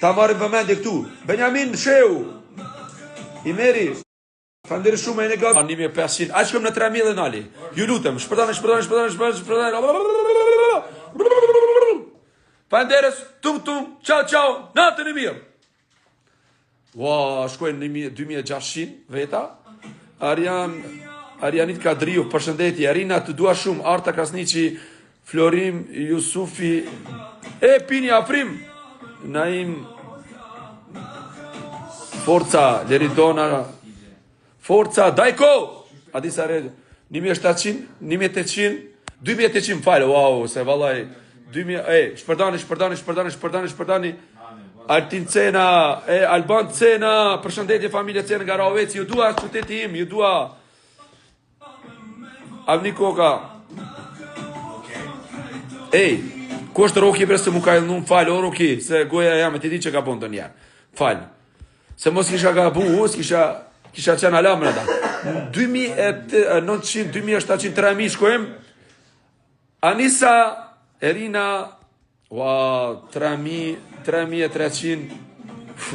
Ta marrim vëmendje këtu. Benjamin Sheu. I meri. Falënderoj shumë e negat. 1500. A shkojmë në 3000 dhe nali. Ju lutem, shpërtani. Falënderes, tum, ciao, natën e mirë. Ua, shkojnë 2600 veta. Arianit Kadriu, përshëndetje. Arina, të dua shumë. Arta Krasniqi, Florim, Jusufi, Pini Afrim, Naim, Forca, Leridona, Forca, Dajko, Adisa Red, 1700, 1800, 2800, falë, wow, se vallaj, 2000, shpërdani, Altin Cena, Alban Cena, përshëndetje familje Cena nga Raveci, ju dua qyteti im, ju dua Avni Koka. Ku është Roki bre se mu ka ilnum, falë, o Roki, se goja jam e ti di që ka bon të njerë, falë. Se mos kisha gabu, kisha qenë alamrë da. 2900, 2700, 3000 shkojmë. Anisa, Erina, 3300,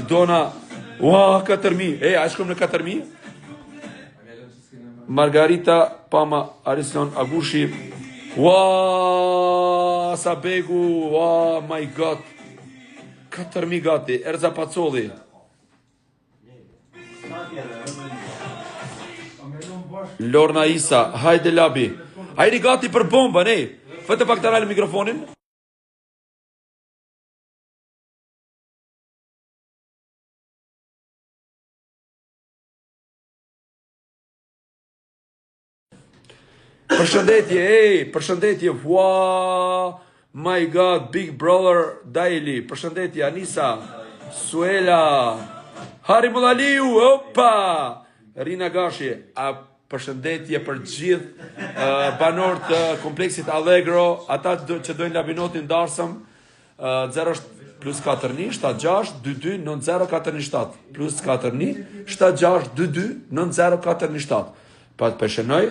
Dona, 4000. A shkojmë në 4000? Margarita, Pama, Arison, Agushi, Sabegu, my god. 4000 gati, Erza Pacolli. Lorna Isa, hajde labi. Hajde gati për bomba, ne. Fëtë pak të rallë mikrofonin. Përshëndetje, my god, Big Brother Daily, përshëndetje, Anisa, Suela, Hari Mullaliu, opa, Rina Gashi, përshëndetje për gjithë banorët të kompleksit Allegro, ata që dojnë labinotin darsëm, 0 plus 4 76 22 9047 plus 4 76 22 9047. Pa të përshënoj,